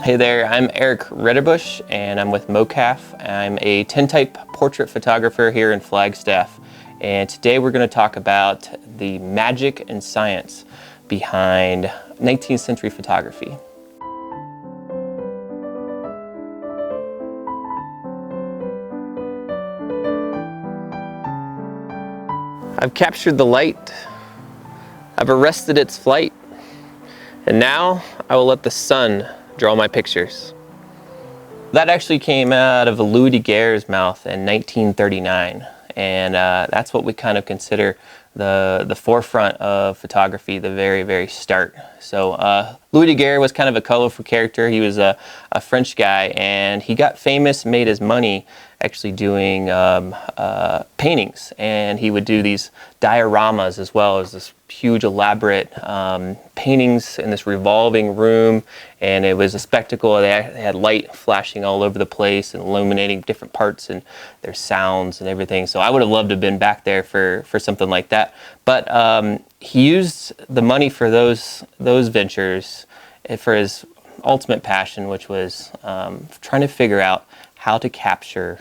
Hey there, I'm Eric Retterbush and I'm with MOCAF. I'm a tintype portrait photographer here in Flagstaff. And today we're going to talk about the magic and science behind 19th century photography. I've captured the light, I've arrested its flight, and now I will let the sun draw my pictures. That actually came out of Louis Daguerre's mouth in 1939, and that's what we kind of consider the forefront of photography, the very, very start. So Louis Daguerre was kind of a colorful character. He was a French guy, and he got famous, made his money actually doing paintings, and he would do these dioramas as well as this huge elaborate paintings in this revolving room, and it was a spectacle. They had light flashing all over the place and illuminating different parts and their sounds and everything. So I would have loved to have been back there for something like that. But he used the money for those ventures for his ultimate passion, which was trying to figure out how to capture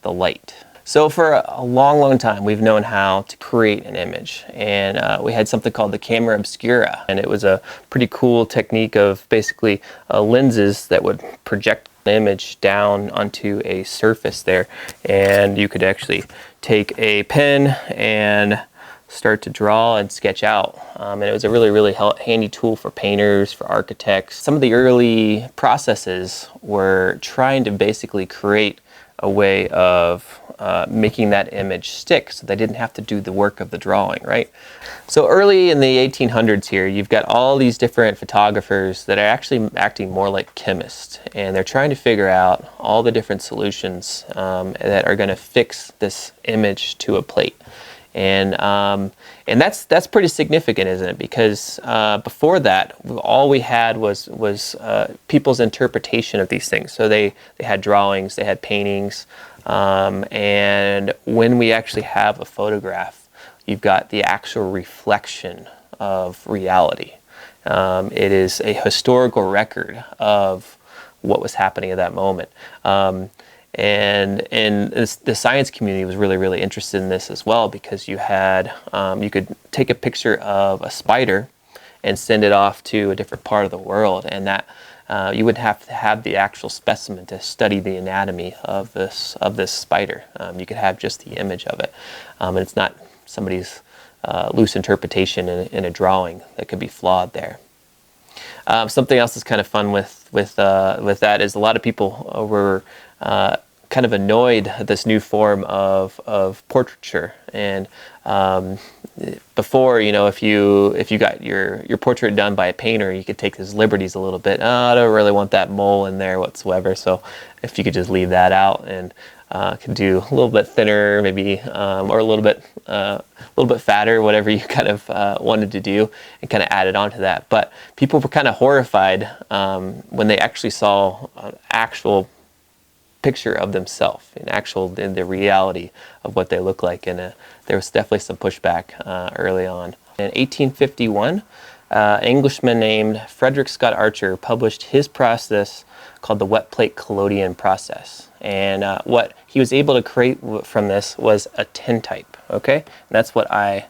the light. So for a long, long time, we've known how to create an image, and we had something called the camera obscura, and it was a pretty cool technique of basically lenses that would project the image down onto a surface there, and you could actually take a pen and start to draw and sketch out. And it was a really, really handy tool for painters, for architects. Some of the early processes were trying to basically create a way of making that image stick so they didn't have to do the work of the drawing, right? So early in the 1800s here, you've got all these different photographers that are actually acting more like chemists, and they're trying to figure out all the different solutions that are going to fix this image to a plate. And that's pretty significant, isn't it? Because before that, all we had was people's interpretation of these things. So they had drawings, they had paintings, and when we actually have a photograph, you've got the actual reflection of reality. It is a historical record of what was happening at that moment. And the science community was really, really interested in this as well, because you had you could take a picture of a spider and send it off to a different part of the world, and that you would have to have the actual specimen to study the anatomy of this spider. You could have just the image of it, and it's not somebody's loose interpretation in a drawing that could be flawed there. Something else that's kind of fun with that is a lot of people were kind of annoyed at this new form of portraiture. And before, you know, if you got your portrait done by a painter, you could take his liberties a little bit. Oh, I don't really want that mole in there whatsoever. So if you could just leave that out and could do a little bit thinner, maybe, or a little bit fatter, whatever you kind of wanted to do, and kind of add it onto that. But people were kind of horrified when they actually saw an actual picture of themselves, in the reality of what they look like, and there was definitely some pushback early on. In 1851, an Englishman named Frederick Scott Archer published his process called the wet plate collodion process, and what he was able to create from this was a tintype. Okay, and that's what I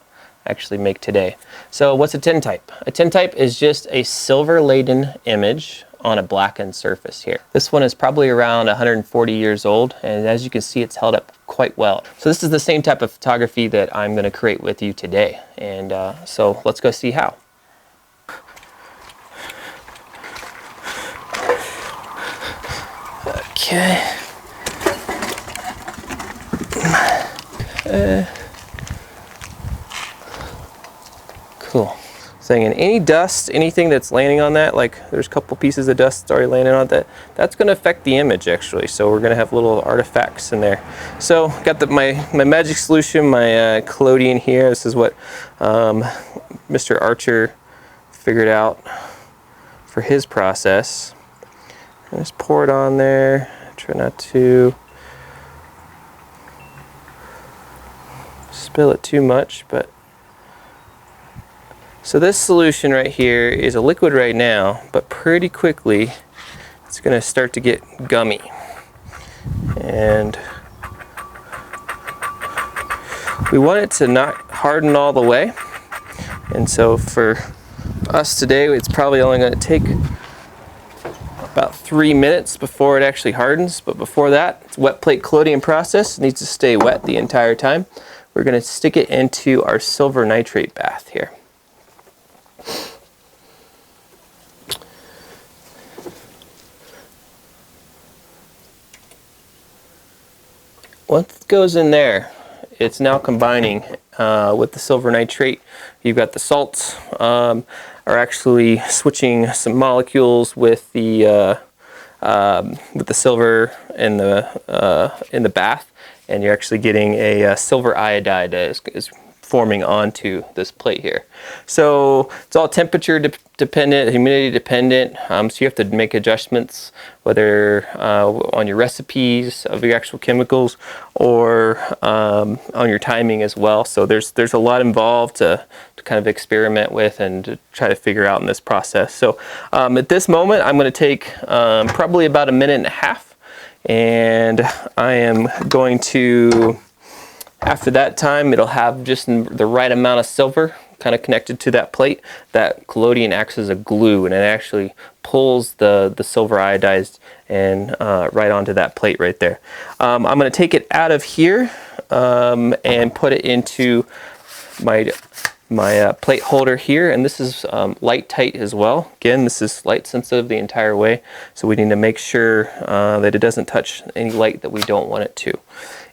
actually make today. So what's a tintype? A tintype is just a silver-laden image on a blackened surface here. This one is probably around 140 years old, and as you can see, it's held up quite well. So this is the same type of photography that I'm going to create with you today, and so let's go see how. Okay. Cool. Saying any dust, anything that's landing on that, like there's a couple pieces of dust already landing on that, that's going to affect the image actually. So we're going to have little artifacts in there. So got my magic solution, my collodion here. This is what Mr. Archer figured out for his process. And just pour it on there. Try not to spill it too much, but so this solution right here is a liquid right now, but pretty quickly it's it's going to start to get gummy. And we want it to not harden all the way. And so for us today, it's probably only going to take about 3 minutes before it actually hardens. But before that, it's wet plate collodion process. It needs to stay wet the entire time. We're going to stick it into our silver nitrate bath here. Once it goes in there, it's now combining with the silver nitrate. You've got the salts are actually switching some molecules with the silver in the bath, and you're actually getting a silver iodide that is forming onto this plate here. So it's all temperature dependent, humidity dependent, so you have to make adjustments whether on your recipes of your actual chemicals or on your timing as well. So there's a lot involved to kind of experiment with and to try to figure out in this process. So at this moment I'm going to take probably about 1.5 minutes, and I am going to, after that time, it'll have just the right amount of silver kind of connected to that plate. That collodion acts as a glue, and it actually pulls the silver iodized and right onto that plate right there. I'm going to take it out of here and put it into my plate holder here, and this is light tight as well. Again, this is light sensitive the entire way, so we need to make sure that it doesn't touch any light that we don't want it to.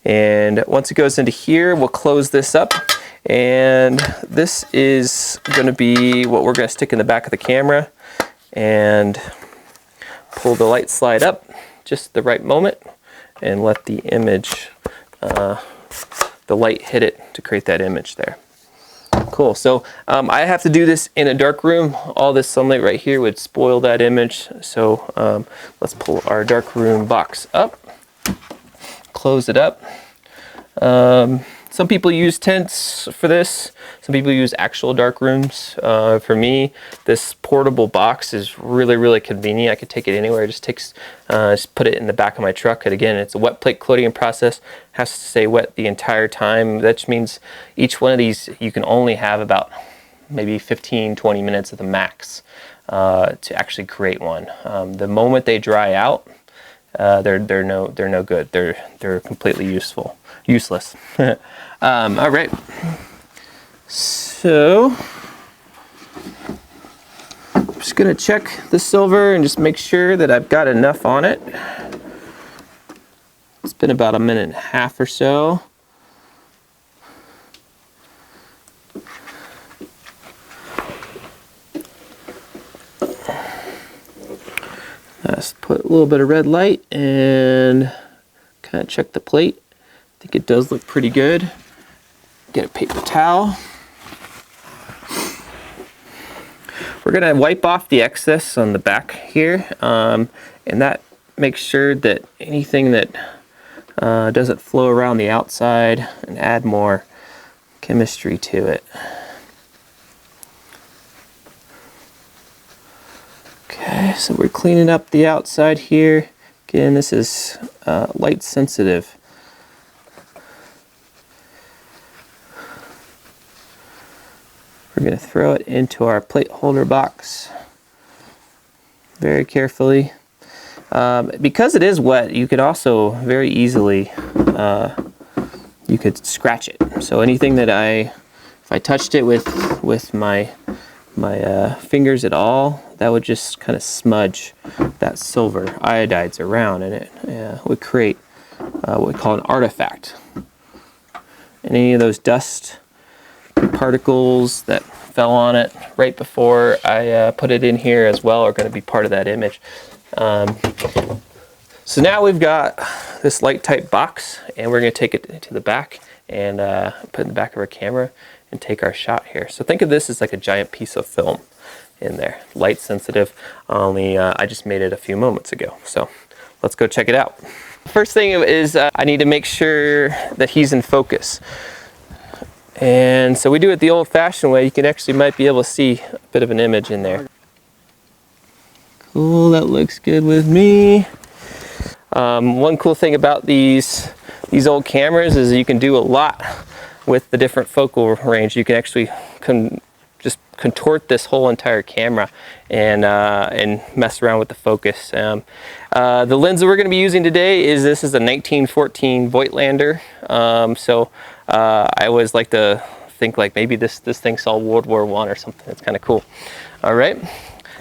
And once it goes into here, we'll close this up, and this is going to be what we're going to stick in the back of the camera, and pull the light slide up just the right moment and let the image, the light hit it to create that image there. Cool. So I have to do this in a dark room. All this sunlight right here would spoil that image. So let's pull our dark room box up, close it up. Some people use tents for this. Some people use actual dark rooms. For me, this portable box is really convenient. I could take it anywhere. It just takes, just put it in the back of my truck. And again, it's a wet plate collodion process. Has to stay wet the entire time. That means each one of these you can only have about maybe 15-20 minutes at the max to actually create one. The moment they dry out, they're no good. They're completely useless. All right. So I'm just gonna check the silver and just make sure that I've got enough on it. It's been about 1.5 minutes or so. Let's put a little bit of red light and kind of check the plate. I think it does look pretty good. Get a paper towel. We're gonna wipe off the excess on the back here, and that makes sure that anything that doesn't flow around the outside and add more chemistry to it. Okay, so we're cleaning up the outside here. Again, this is light sensitive. We're going to throw it into our plate holder box very carefully. Because it is wet, you could also very easily you could scratch it. So anything that if I touched it with my fingers at all, that would just kind of smudge that silver iodides around, and it would create what we call an artifact. And any of those dust particles that fell on it right before I put it in here as well are going to be part of that image. So now we've got this light type box, and we're going to take it to the back and put it in the back of our camera and take our shot here. So think of this as like a giant piece of film in there, light sensitive, only I just made it a few moments ago. So let's go check it out. First thing is I need to make sure that he's in focus. And so we do it the old-fashioned way. You can actually might be able to see a bit of an image in there. Cool, that looks good with me. One cool thing about these old cameras is you can do a lot with the different focal range. You can actually just contort this whole entire camera and mess around with the focus. The lens that we're going to be using today is this is a 1914 Voigtlander. I always like to think like maybe this thing saw World War I or something. It's kind of cool. All right.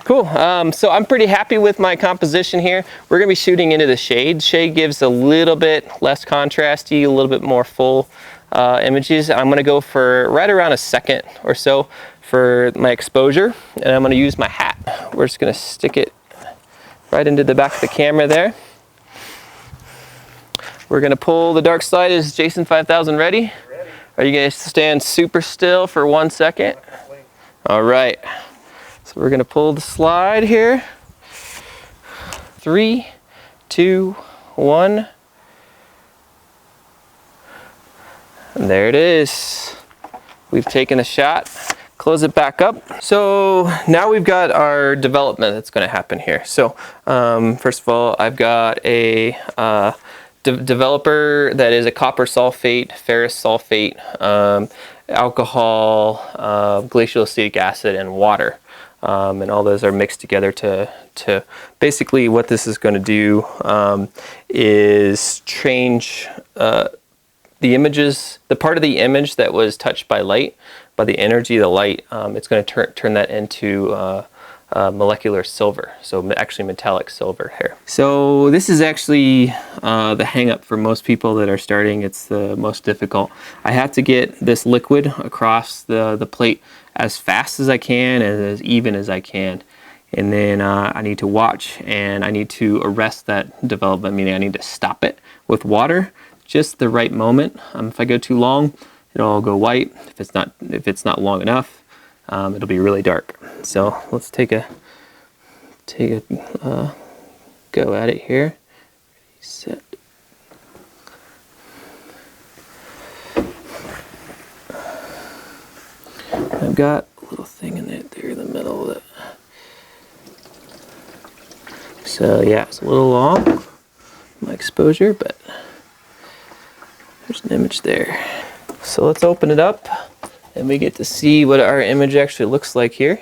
Cool, so I'm pretty happy with my composition here. We're gonna be shooting into the shade. Shade gives a little bit less contrasty, a little bit more full images. I'm gonna go for right around a second or so for my exposure, and I'm gonna use my hat. We're just gonna stick it right into the back of the camera there. We're gonna pull the dark slide. Is Jason 5000 ready? Ready. Are you gonna stand super still for 1 second? All right. So we're gonna pull the slide here. 3, 2, 1. And there it is. We've taken a shot. Close it back up. So now we've got our development that's gonna happen here. So first of all, I've got a developer that is a copper sulfate, ferrous sulfate, alcohol, glacial acetic acid, and water. And all those are mixed together to basically what this is going to do is change the images, the part of the image that was touched by light, by the energy of the light. It's going to turn that into molecular silver, so actually metallic silver here. So this is actually the hang up for most people that are starting. It's the most difficult. I have to get this liquid across the plate as fast as I can and as even as I can, and then I need to watch and I need to arrest that development, meaning I need to stop it with water just the right moment. If I go too long, it'll all go white. If it's not long enough, it'll be really dark. So let's take a go at it here. Set. I've got a little thing in there in the middle of it. So yeah, it's a little long, my exposure, but there's an image there. So let's open it up and we get to see what our image actually looks like here.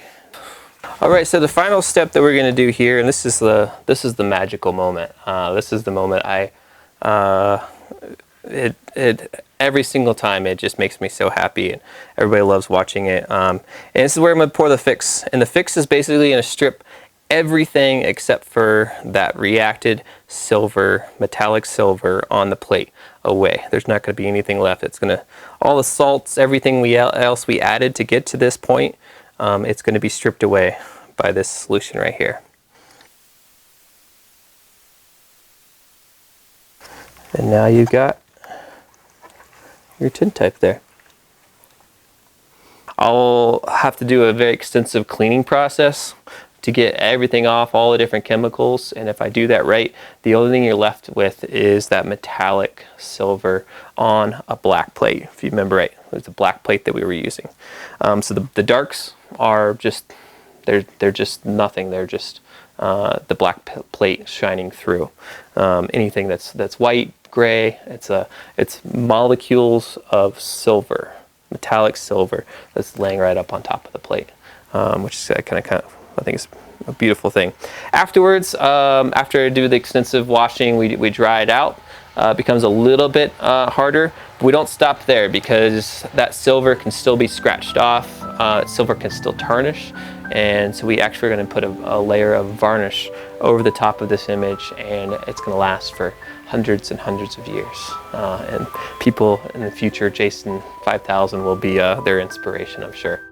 All right, so the final step that we're going to do here, and this is the magical moment. This is the moment every single time it just makes me so happy, and everybody loves watching it. And this is where I'm going to pour the fix, and the fix is basically going to strip everything except for that reacted silver, metallic silver on the plate away. There's not going to be anything left. It's going to, all the salts, everything else we added to get to this point, it's going to be stripped away by this solution right here. And now you've got your tintype there. I'll have to do a very extensive cleaning process to get everything off, all the different chemicals, and if I do that right, the only thing you're left with is that metallic silver on a black plate. If you remember right, it was a black plate that we were using. So the darks are just, they're just nothing. They're just the black plate shining through. Anything that's white, gray, it's molecules of silver, metallic silver that's laying right up on top of the plate, which is kind of I think it's a beautiful thing. Afterwards, after I do the extensive washing, we dry it out. It becomes a little bit harder, but we don't stop there because that silver can still be scratched off. Silver can still tarnish, and so we actually are going to put a layer of varnish over the top of this image, and it's going to last for hundreds and hundreds of years. And people in the future, Jason 5000 will be their inspiration, I'm sure.